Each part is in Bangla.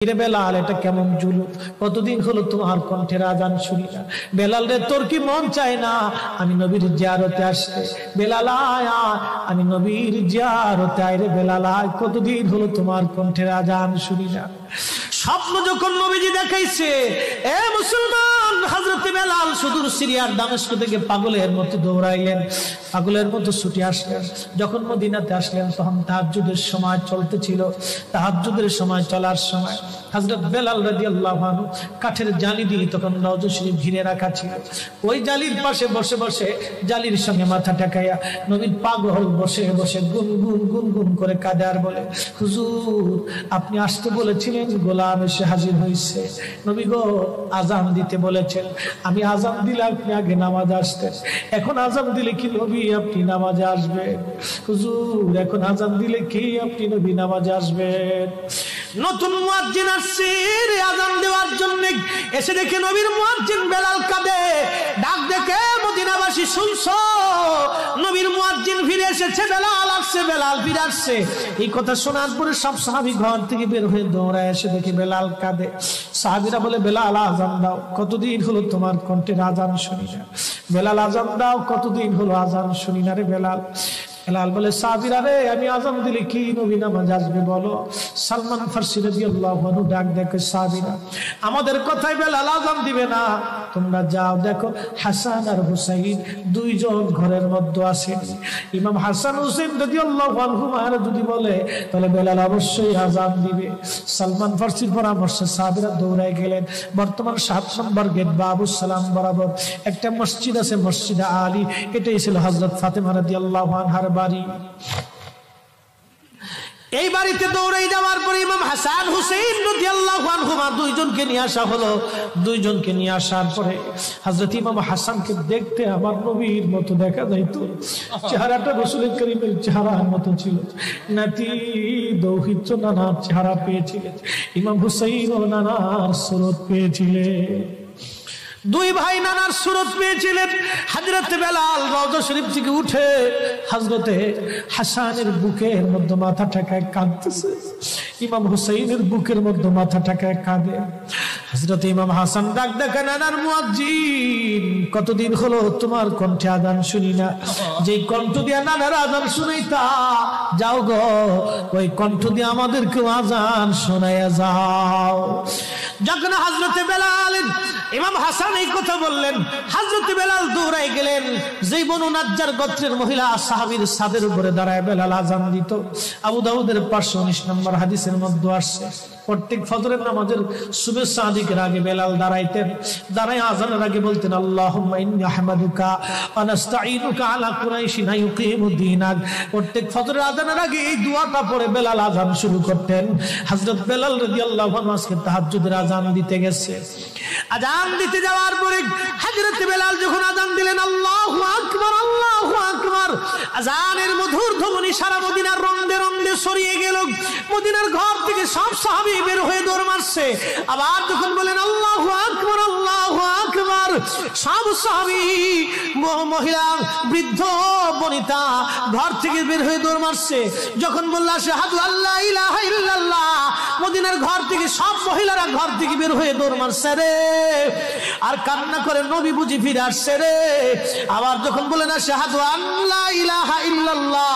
বেলাল, এটা কেমন জুলুম, কতদিন হলো তোমার কণ্ঠের আজান শুনি না। বেলাল রে, তোর কি মন চায় না আমি নবীর জিয়ারতে আসতে? বেলাল আয়, আমি নবীর জিয়ারতে আয় রে বেলাল আয়, কতদিন হলো তোমার কণ্ঠের আজান শুনি না। স্বপ্ন যখন নবীজি দেখাইছে, এ মুসলমান, হযরত বেলাল সুদূর সিরিয়ার দামেস্ক থেকে পাগলের মতো দৌড়াইলেন, পাগলের মতো ছুটে আসলেন। যখন মদিনাতে আসলেন তখন তাহাজ্জুদের সময় চলতেছিল। তাহাজ্জুদের সময় চলার সময় হযরত বেলাল রাদিয়াল্লাহু আনহু কাঠের জালি দিয়ে তখন রওজা শরীফ ঘিরে রাখা ছিল। ওই জালির পাশে বসে বসে জালির সঙ্গে মাথা ঠেকাইয়া নবীর পাগল বসে বসে গুনগুন গুনগুন করে কাঁদে আর বলে, হুজুর আপনি আসতে বলেছিলেন, গোলাম এসে হাজির হয়েছে। নবী গো, আজান দিতে বলেছেন, আমি আজান দিলে আপনি আগে নামাজ আসতেন, এখন আজান দিলে কি নবী আপনি নামাজে আসবেন? হুজুর এখন আজান দিলে কি আপনি নবী নামাজে আসবেন? নতুন মুয়াজ্জিন আসছে আজান দেওয়ার জন্য, এসে দেখে নবীর মুয়াজ্জিন বেলাল কাঁদে। ডাক দেখে মদিনাবাসী শুনছো, নবীর মুয়াজ্জিন ফিরে এসেছে, বেলাল আসছে, বেলাল ফিরে আসছে। এই কথা শোনার পরে সব সাহাবী ঘর থেকে বের হয়ে দৌড়ায় এসে দেখে বেলাল কাঁদে। সাহাবীরা বলে, বেলাল আজান দাও, কতদিন হলো তোমার কণ্ঠের আজান শুনি না। বেলাল আজান দাও, কতদিন হলো আজান শুনি না রে বেলাল। বেলাল বলে, সাহাবীরা রে, আমি আজান দিলে কি নবী নামাজ আসবে বলো? সালমান ফারসি রাদিয়াল্লাহু আনহু ডাক দেখে, সাহাবীরা আমাদের কথাই বেলাল আজান দিবে না, তোমরা যাও দেখো হাসান আর হুসাইন দুইজন ঘরের মধ্যে আছেন। ইমাম হাসান হুসাইন রাদিয়াল্লাহু আনহুমা যদি বলে তাহলে বেলাল অবশ্যই আজান দিবে। সালমান ফারসির পরামর্শে সাহাবীরা দৌড়ায় গেলেন। বর্তমান 7 নম্বর গেট বাবুস সালাম বরাবর একটা মসজিদ আছে, মসজিদে আলী। এটাই ছিল হযরত ফাতেমা রাদিয়াল্লাহু আনহার বাড়ি। এই বাড়িতে দৌড়ে যাওয়ার পরে ইমাম হাসান হুসাইন রাদিয়াল্লাহু আনহুমা দুইজনকে নিয়ে আসা হলো। দুইজনকে নিয়ে আসার পরে হযরত ইমাম হাসানকে দেখতে আমার নবীর মতো দেখা যাইতো, চেহারাটা রাসূল করিমের চেহারার মতো ছিল। নাতি দৌহিত্র নানার চেহারা পেয়েছিলেন, ইমাম হুসাইন ও নানার সুরত পেয়েছিলেন। দুই ভাই নানার সুরত পেয়েছিলেন। হযরত বেলাল রওজা শরীফ থেকে উঠে হযরতে হাসানের বুকের মধ্যে মাথা ঠেকায় কাঁদতেছে, ইমাম হুসাইনের বুকের মধ্যে মাথা ঠেকায় কাঁদে। হযরত ইমাম হাসান ডাক দেখে, নানার মুয়াজ্জিন, কতদিন হলো তোমার কণ্ঠে আজান শুনি না। যে কণ্ঠ দিয়ে নানার আজান শুনাইতা, যাও গো ওই কণ্ঠ দিয়ে আমাদেরকে আজান শোনাইয়া যাও। যখন হযরতে বেলাল ইমাম হাসান এই কথা বললেন, হযরত বেলাল দৌড়াই গেলেন। যেই বনু নাজ্জার গোত্রের মহিলা সাহাবীর ছাদের উপরে দাঁড়ায় বেলাল আজান দিত। আবু দাউদের 519 নম্বর হাদিসের মধ্যে আসছে, প্রত্যেক ফজরের নামাজের শুভেচ্ছা আদিকের আগে বেলাল দাঁড়াইতেন। দাঁড়ায় আজানের আগে বলতেন, আল্লাহুম্মা ইন্নী আহমাদুকা ওয়া নাস্তাঈনুকা আলা কুরাইশিন ইউকিমুদ্দীনাক। প্রত্যেক ফজরের আজানের আগে এই দোয়াটা পড়ে বেলাল আজান শুরু করতেন। হযরত বেলাল রাদিয়াল্লাহু আনহু আজকে তাহাজ্জুদের আজান দিতে গেছে। আজান দিতে যাওয়ার পরে হযরত বেলাল যখন আজান দিলেন, আল্লাহু আকবার, আল্লাহু আকবার, আজানের মধুর ধ্বনি সারা মদিনার রন্দে রন্দে ছড়িয়ে গেল। মদিনার ঘর থেকে সব সাহাবী বের হয়ে দৌড় মারছে। আবার যখন বলেন আল্লাহু আকবার, আল্লাহু আকবার, সব সাহাবী, মহিলা, বৃদ্ধ, বনিতা ঘর থেকে বের হয়ে দৌড় মারছে। যখন বলল আশহাদু আল্লা ইলাহা ইল্লাল্লাহ, মদিনার ঘর থেকে সব মহিলারা ঘর থেকে বের হয়ে দৌড় মারছে রে, আর কান্না করে, নবী বুঝি ফিরে আসছে রে। আবার যখন বলেন আশহাদু আল্লা ইলাহা ইল্লাল্লাহ,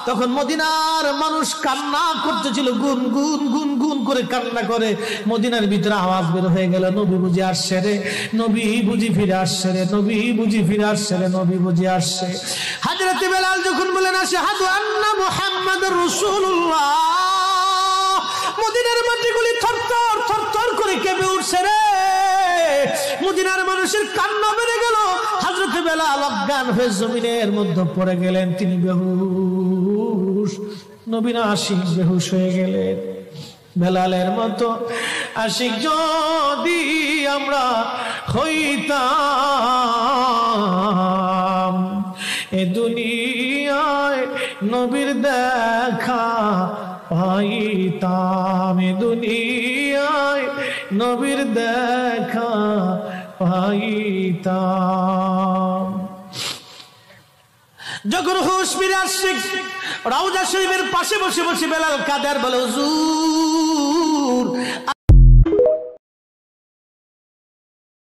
তখন মদিনার মানুষ কান্না করতেছিল, গুন গুন গুন গুন করে কান্না করে। মদিনার ভিতরে আওয়াজ বের হয়ে গেল, নবী বুঝি আসছে রে, নবী বুঝি ফিরে আসছে রে, নবী বুঝি ফিরে আসছে রে, নবী বুঝি আসছে। হযরত বেলাল যখন বলেন আশহাদু আন্না মুহাম্মাদুর রাসূলুল্লাহ, মদিনার মাটিগুলি থরথর থরথর করে কেঁপে উঠছে রে। মদিনার মানুষের কান্না বেড়ে গেল। হযরত বেলাল অজ্ঞান হয়ে জমিনের মধ্যে পড়ে গেলেন, তিনি বেহুশ। নবীর আশিক বেহুশ হয়ে গেলেন। বেলালের মতো আশিক যদি আমরা হইতাম, এ দুনিয়ায় নবীর দেখা পাইতাম, এ দুনিয়ায় নবীর দেখা পাইতাম। যখন হুশ ফিরে আসছে, রওজা শরীফের পাশে বসে বসে বেলাল কাদের বলে, হুজুর